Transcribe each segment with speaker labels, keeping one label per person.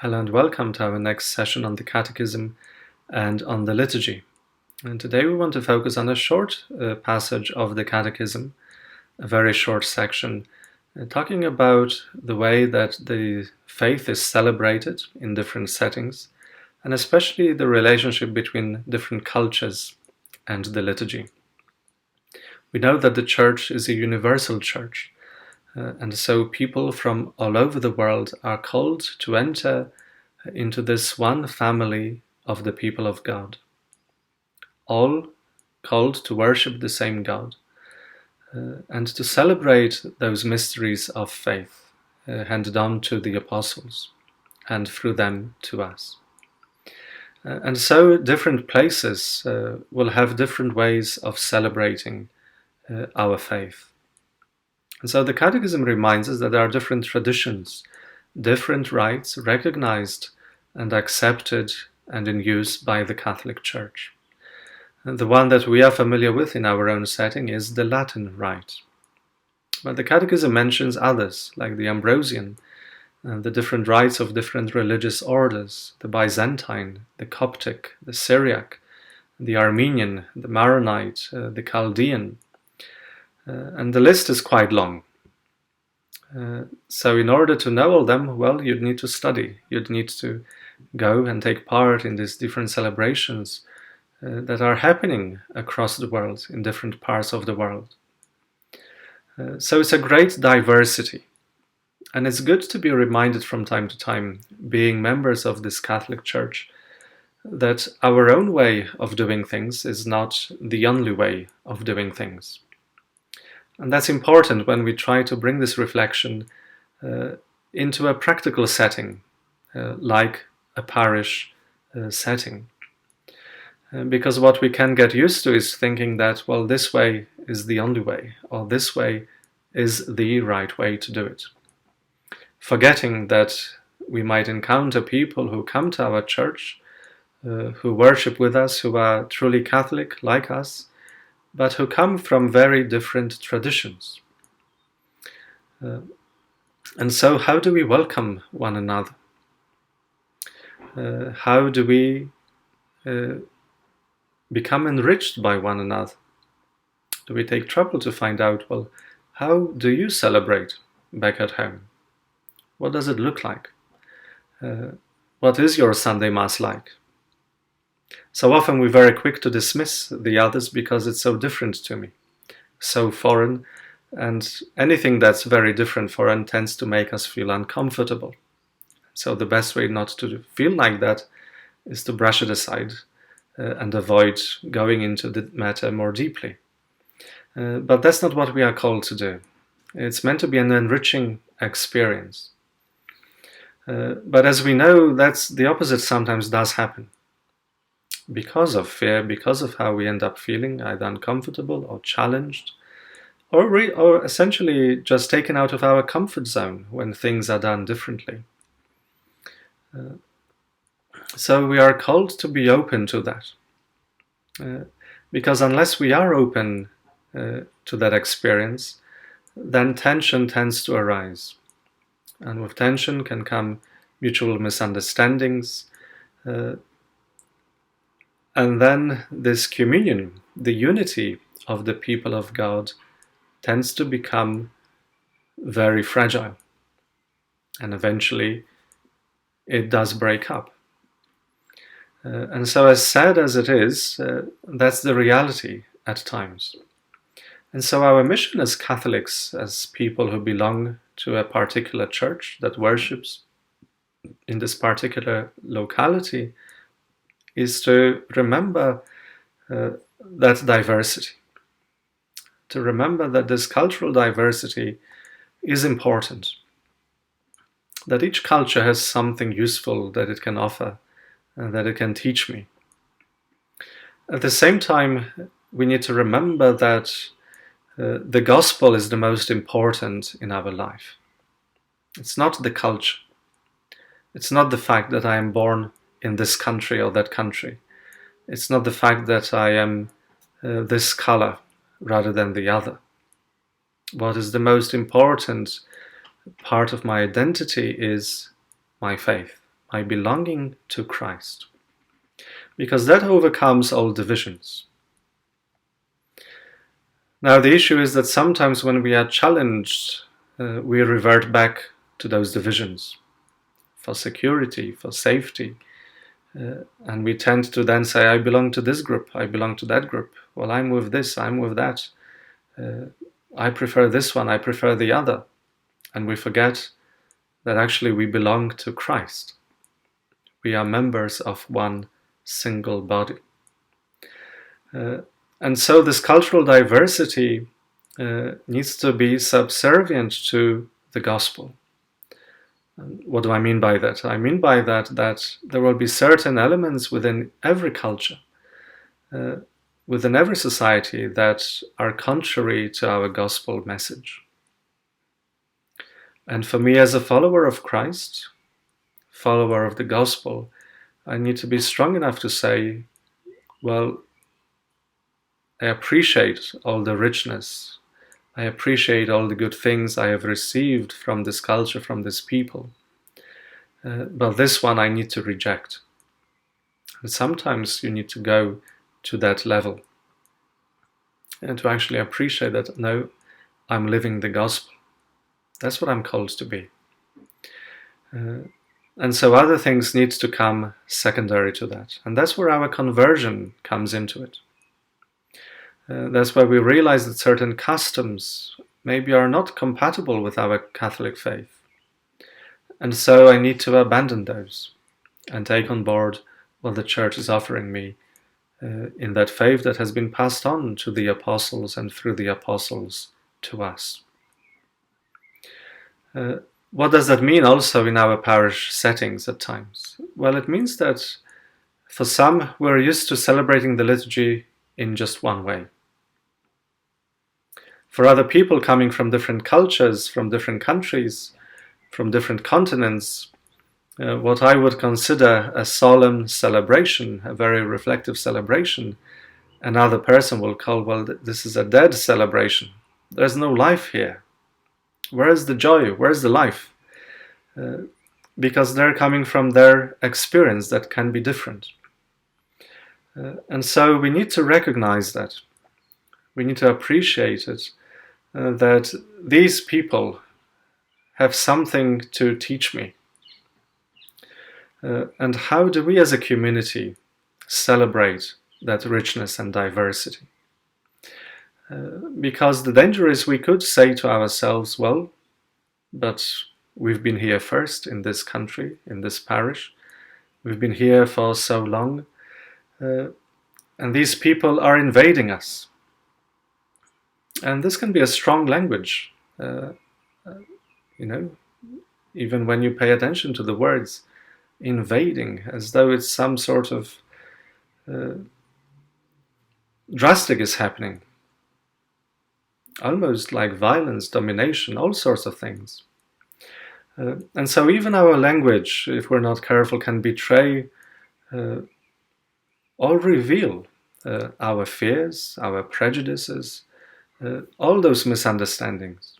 Speaker 1: Hello and welcome to our next session on the Catechism and on the liturgy. And today we want to focus on a short passage of the Catechism, a very short section, talking about the way that the faith is celebrated in different settings, and especially the relationship between different cultures and the liturgy. We know that the Church is a universal Church, and so people from all over the world are called to enter into this one family of the people of God, all called to worship the same God and to celebrate those mysteries of faith handed on to the apostles and through them to us. And so different places will have different ways of celebrating our faith. And so the Catechism reminds us that there are different traditions, different rites recognized and accepted and in use by the Catholic Church. And the one that we are familiar with in our own setting is the Latin rite. But the Catechism mentions others, like the Ambrosian, the different rites of different religious orders, the Byzantine, the Coptic, the Syriac, the Armenian, the Maronite, the Chaldean, and the list is quite long. So in order to know all them, well, you'd need to study. You'd need to go and take part in these different celebrations that are happening across the world, in different parts of the world. So it's a great diversity. And it's good to be reminded from time to time, being members of this Catholic Church, that our own way of doing things is not the only way of doing things. And that's important when we try to bring this reflection into a practical setting, like a parish setting. Because what we can get used to is thinking that, well, this way is the only way, or this way is the right way to do it. Forgetting that we might encounter people who come to our church, who worship with us, who are truly Catholic like us, but who come from very different traditions. And so how do we welcome one another? How do we become enriched by one another? Do we take trouble to find out, well, how do you celebrate back at home? What does it look like? What is your Sunday Mass like? So often we're very quick to dismiss the others because it's so different to me, so foreign, and anything that's very different foreign tends to make us feel uncomfortable. So the best way not to feel like that is to brush it aside and avoid going into the matter more deeply. But that's not what we are called to do. It's meant to be an enriching experience. But as we know, that's the opposite sometimes does happen. Because of fear, because of how we end up feeling, either uncomfortable or challenged, or essentially just taken out of our comfort zone when things are done differently. So we are called to be open to that. Because unless we are open to that experience, then tension tends to arise. And with tension can come mutual misunderstandings, and then this communion, the unity of the people of God, tends to become very fragile. And eventually it does break up. And so as sad as it is, that's the reality at times. And so our mission as Catholics, as people who belong to a particular church that worships in this particular locality, is to remember that diversity. To remember that this cultural diversity is important. That each culture has something useful that it can offer and that it can teach me. At the same time, we need to remember that the gospel is the most important in our life. It's not the culture. It's not the fact that I am born in this country or that country. It's not the fact that I am this color rather than the other. What is the most important part of my identity is my faith, my belonging to Christ, because that overcomes all divisions. Now, the issue is that sometimes when we are challenged, we revert back to those divisions for security, for safety, and we tend to then say, I belong to this group, I belong to that group. Well, I'm with this, I'm with that. I prefer this one, I prefer the other. And we forget that actually we belong to Christ. We are members of one single body. And so this cultural diversity needs to be subservient to the gospel. And what do I mean by that? I mean by that there will be certain elements within every culture, within every society, that are contrary to our gospel message. And for me, as a follower of Christ, follower of the gospel, I need to be strong enough to say, well, I appreciate all the richness. I appreciate all the good things I have received from this culture, from this people. But this one I need to reject. And sometimes you need to go to that level and to actually appreciate that, no, I'm living the gospel. That's what I'm called to be. And so other things need to come secondary to that. And that's where our conversion comes into it. That's where we realize that certain customs maybe are not compatible with our Catholic faith. And so I need to abandon those and take on board what the Church is offering me in that faith that has been passed on to the apostles and through the apostles to us. What does that mean also in our parish settings at times? Well, it means that for some, we're used to celebrating the liturgy in just one way. For other people coming from different cultures, from different countries, from different continents, what I would consider a solemn celebration, a very reflective celebration, another person will call, well, this is a dead celebration. There's no life here. Where is the joy? Where is the life? Because they're coming from their experience that can be different. And so we need to recognize that. We need to appreciate it, that these people have something to teach me. And how do we as a community celebrate that richness and diversity? Because the danger is we could say to ourselves, well, but we've been here first in this country, in this parish. We've been here for so long. And these people are invading us. And this can be a strong language, even when you pay attention to the words, invading, as though it's some sort of drastic is happening. Almost like violence, domination, all sorts of things. And so even our language, if we're not careful, can betray or reveal our fears, our prejudices, all those misunderstandings,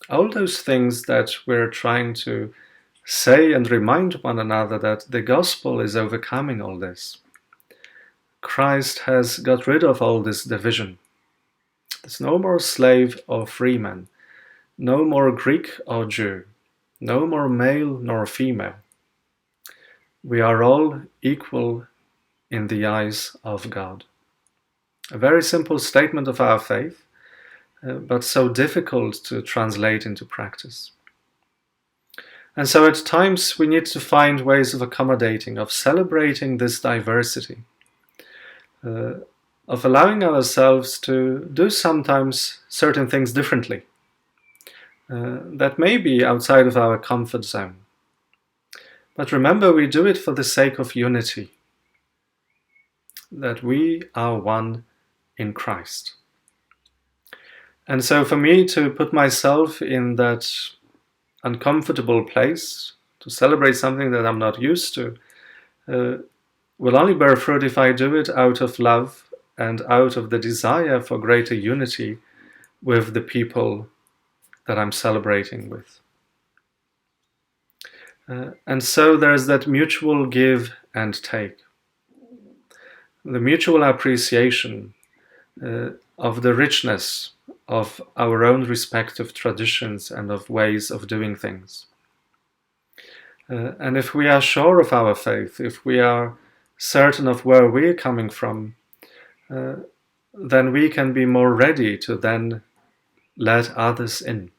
Speaker 1: all those things that we're trying to say and remind one another that the gospel is overcoming all this. Christ has got rid of all this division. There's no more slave or free man, no more Greek or Jew, no more male nor female. We are all equal in the eyes of God. A very simple statement of our faith, but so difficult to translate into practice. And so at times we need to find ways of accommodating, of celebrating this diversity, of allowing ourselves to do sometimes certain things differently, that may be outside of our comfort zone. But remember, we do it for the sake of unity, that we are one in Christ. And so for me to put myself in that uncomfortable place, to celebrate something that I'm not used to, will only bear fruit if I do it out of love and out of the desire for greater unity with the people that I'm celebrating with. And so there's that mutual give and take. The mutual appreciation of the richness of our own respective traditions and of ways of doing things. And if we are sure of our faith, if we are certain of where we're coming from, then we can be more ready to then let others in,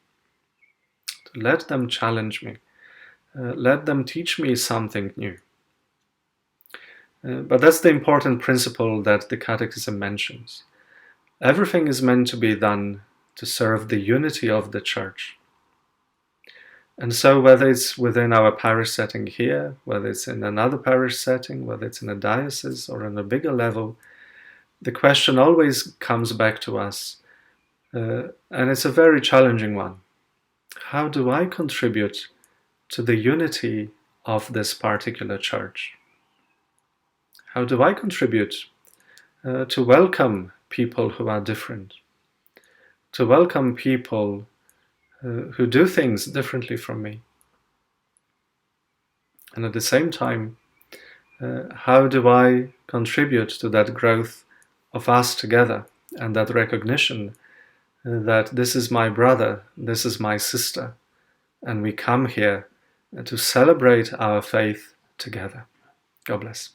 Speaker 1: to let them challenge me, let them teach me something new. But that's the important principle that the Catechism mentions. Everything is meant to be done to serve the unity of the Church. And so whether it's within our parish setting here, whether it's in another parish setting, whether it's in a diocese or on a bigger level, the question always comes back to us, and it's a very challenging one. How do I contribute to the unity of this particular church? How do I contribute to welcome people who are different, to welcome people who do things differently from me? And at the same time, how do I contribute to that growth of us together and that recognition that this is my brother, this is my sister, and we come here to celebrate our faith together? God bless.